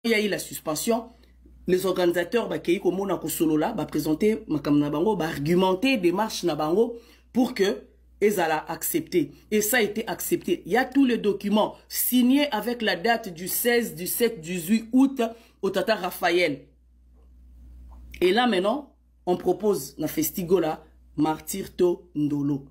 il y a eu la suspension, les organisateurs qui ont présenté, argumenté des marches pour que ils allaient accepter. Et ça a été accepté. Il y a tous les documents signés avec la date du 16, 17, 18 août au Tata Raphaël. Et là maintenant, on propose dans Festigola Martyr To Ndolo.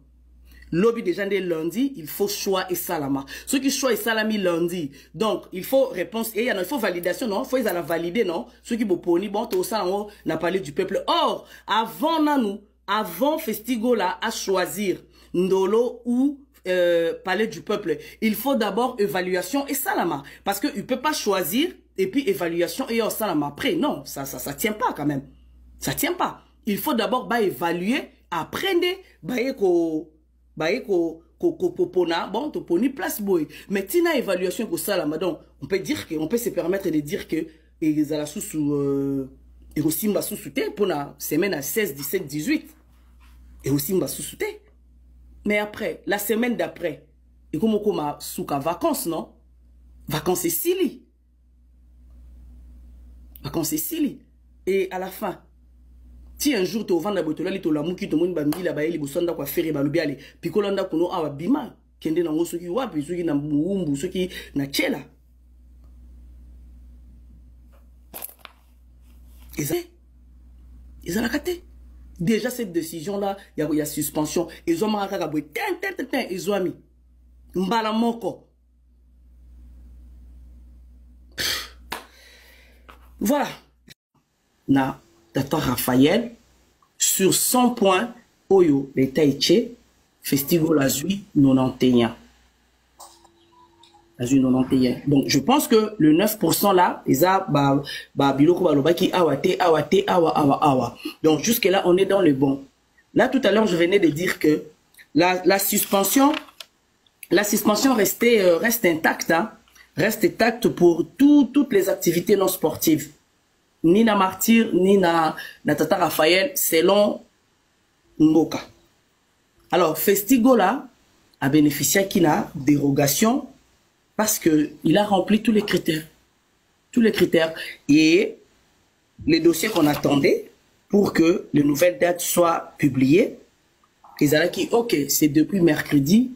Lobby déjà dès lundi, il faut choix et salama. Ceux qui choix et salami lundi. Donc, il faut réponse et il faut validation, non? Il faut la valider, non? Ceux qui boponi, bon, tout ça, on a parlé du peuple. Or, avant Festigola à choisir Ndolo ou parler du peuple, il faut d'abord évaluation et salama. Parce qu'il ne peut pas choisir et puis évaluation et salama. Après, non, ça tient pas quand même. Ça tient pas. Il faut d'abord évaluer, apprendre, bon, to poni place boy. Mais tina évaluation que ça là, donc on peut dire que, on peut se permettre de dire que ils ont la sous et aussi m'a sous-souté pour la semaine à 16, 17, 18 et aussi m'a sous-souté. Mais après, la semaine d'après, et comme on a sous vacances, non? Vacances et Sili. Vacances et Sili. Et à la fin, si un jour tu vas vendre la bottle, tu vas mouki, tu vas mouki, la baille, les bossons quoi faire, bah le biale, puis qu'on a qu'on a bima, kende na ngoso ki wapi, ceux qui na muumbu, ceux qui na chela. Ils ont la caté. Déjà cette décision là, il y a suspension. Ils ont marqué à boire, ils ont mis mbala moko. Voilà. Na Tata Raphaël sur 100 points Oyo les Taïché Festival Azui 91. Azui 91. Donc je pense que le 9% là, ils ont biloko baloba qui awate. Donc jusque là on est dans le bon. Là tout à l'heure je venais de dire que la suspension reste intacte, hein, reste intacte pour toutes les activités non sportives. Ni na Martyr, ni na Tata Raphaël, selon Mboka. Alors, Festigola a bénéficié qu'il a dérogation parce que il a rempli tous les critères. Tous les critères. Et les dossiers qu'on attendait pour que les nouvelles dates soient publiées, ils ont dit, ok, c'est depuis mercredi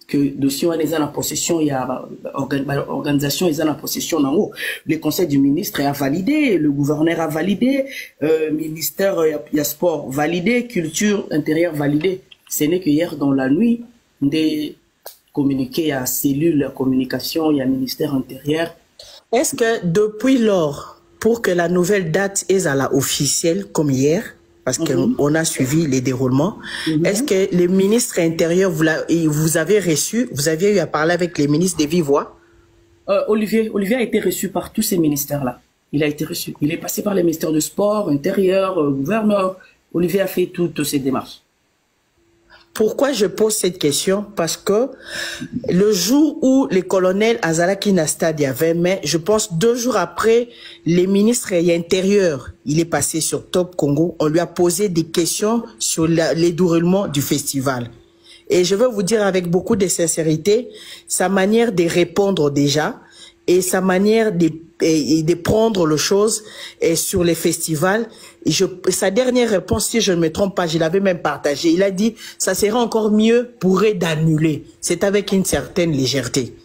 que le dossier est en possession, il y a organisation est en possession en haut. Le conseil du ministre a validé, le gouverneur a validé, ministère il y a sport validé, culture intérieure validé. Ce n'est que hier dans la nuit, des communiqués à cellule communication, il y a ministère intérieur. Est-ce que depuis lors, pour que la nouvelle date est à la officielle comme hier, parce qu'on a suivi les déroulements. Est-ce que le ministre intérieur, vous avez reçu, vous aviez eu à parler avec les ministres de vive voix? Olivier a été reçu par tous ces ministères-là. Il a été reçu. Il est passé par les ministères de sport, intérieur, gouverneur. Olivier a fait toutes ces démarches. Pourquoi je pose cette question? Parce que le jour où le colonel Azalaki Nastad y avait, mais je pense 2 jours après, les ministres intérieurs, il est passé sur Top Congo, on lui a posé des questions sur les déroulements du festival. Et je veux vous dire avec beaucoup de sincérité, sa manière de répondre déjà, et sa manière de prendre les choses sur les festivals. Sa dernière réponse, si je ne me trompe pas, je l'avais même partagé. Il a dit, ça serait encore mieux pour d'annuler. C'est avec une certaine légèreté.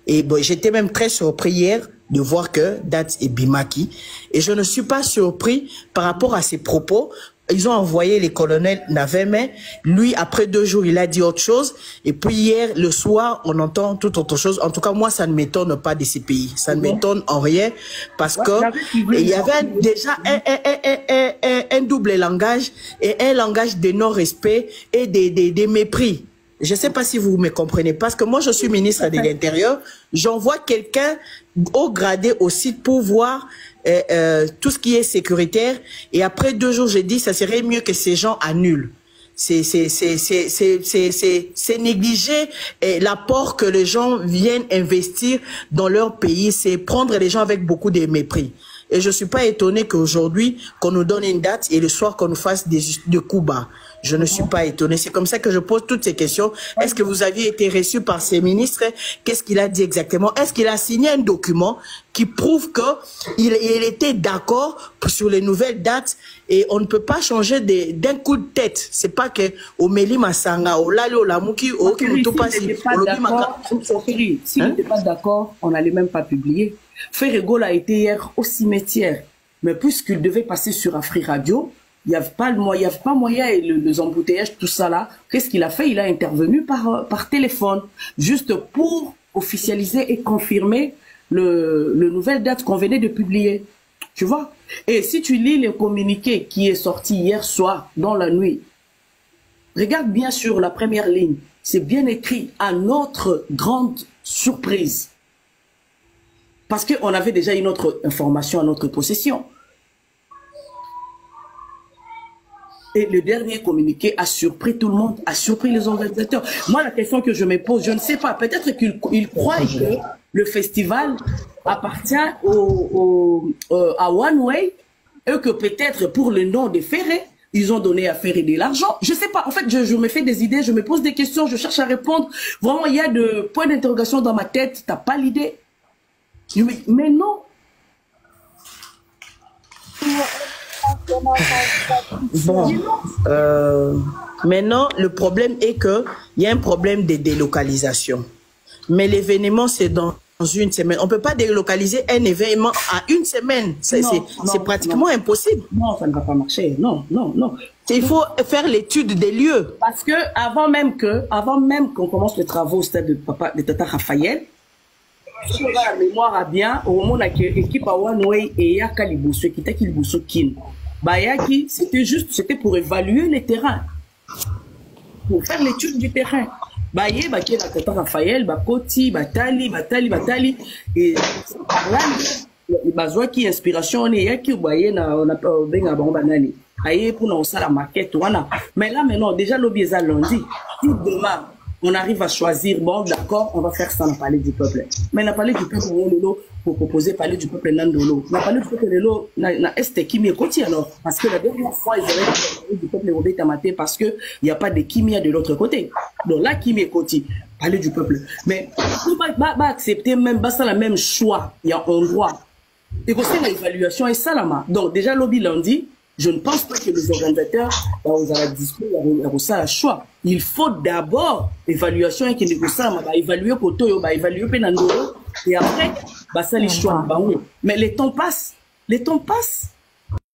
Et bon, j'étais même très surpris hier de voir que date est Bimaki. Et je ne suis pas surpris par rapport à ses propos. Ils ont envoyé les colonels Naveme. Lui, après 2 jours, il a dit autre chose. Et puis hier, le soir, on entend tout autre chose. En tout cas, moi, ça ne m'étonne pas de ces pays. Ça ne m'étonne en rien parce que il y avait déjà un double langage et un langage de non-respect et de mépris. Je ne sais pas si vous me comprenez. Parce que moi, je suis ministre de l'Intérieur. J'envoie quelqu'un au gradé au site pour voir tout ce qui est sécuritaire. Et après 2 jours, j'ai dit, ça serait mieux que ces gens annulent. C'est négliger l'apport que les gens viennent investir dans leur pays. C'est prendre les gens avec beaucoup de mépris. Et je suis pas étonné qu'aujourd'hui, qu'on nous donne une date et le soir qu'on nous fasse des coups bas. je ne suis pas étonné. C'est comme ça que je pose toutes ces questions. Est-ce que vous aviez été reçu par ces ministres? Qu'est-ce qu'il a dit exactement? Est-ce qu'il a signé un document qui prouve qu'il était d'accord sur les nouvelles dates et on ne peut pas changer d'un coup de tête? C'est pas que au Meli Masanga, au Lali, au Lamouki, au S'il n'était pas d'accord, on n'allait même pas publier. Ferrego a été hier au cimetière, mais puisqu'il devait passer sur Afri Radio, il n'y avait pas moyen, et les embouteillages, tout ça là, qu'est-ce qu'il a fait? Il a intervenu par téléphone, juste pour officialiser et confirmer le nouvelle date qu'on venait de publier. Tu vois? Et si tu lis le communiqué qui est sorti hier soir, dans la nuit, regarde bien sur la première ligne, c'est bien écrit à notre grande surprise. Parce qu'on avait déjà une autre information à notre possession. Et le dernier communiqué a surpris tout le monde, a surpris les organisateurs. Moi, la question que je me pose, je ne sais pas, peut-être qu'ils croient que le festival appartient à One Way et que peut-être pour le nom de Ferré, ils ont donné à Ferré de l'argent. Je ne sais pas, en fait, je me fais des idées, je me pose des questions, je cherche à répondre. Vraiment, il y a des points d'interrogation dans ma tête, tu n'as pas l'idée. Mais non. Bon, maintenant, le problème est qu'il y a un problème de délocalisation. Mais l'événement, c'est dans une semaine. On ne peut pas délocaliser un événement à une semaine. C'est pratiquement impossible. Non, ça ne va pas marcher. Non. Il faut faire l'étude des lieux. Parce que avant même qu'on commence les travaux au stade de Tata Raphaël, si on a la mémoire à bien, au moment où l'équipe à One Way et Yaka Liboso, qui était Liboso Kin, Bayaki, c'était pour évaluer les terrains, pour faire l'étude du terrain. Baye, Baké, la Tata Raphaël, Bakoti, Batali, et par là, Bazoa qui inspiration, on est Yaki, Baye, on a Benga Banani. Aïe, pour nous, ça la maquette, mais là, maintenant, déjà, l'obéza lundi, si demain, on arrive à choisir, bon, d'accord, on va faire ça dans le palais du peuple. Mais dans le palais du peuple, pour proposer le palais du peuple Nandolo. Dans le palais du peuple, na est qui côté alors. Parce que la dernière fois, ils avaient le palais du peuple Robé Tamaté parce qu'il n'y a pas de Kimia de l'autre côté. Donc là, Kimia côté, palais du peuple. Mais, on va accepter même, ça la même choix. Il y a un droit. Et c'est l'évaluation et ça là. Donc, déjà, lobby lundi, je ne pense pas que les organisateurs, vous allez discuter, il y a choix. Il faut d'abord évaluation et qu'il évaluer Koto, évaluer Penandoro, et après, ça les choix. Mais les temps passent.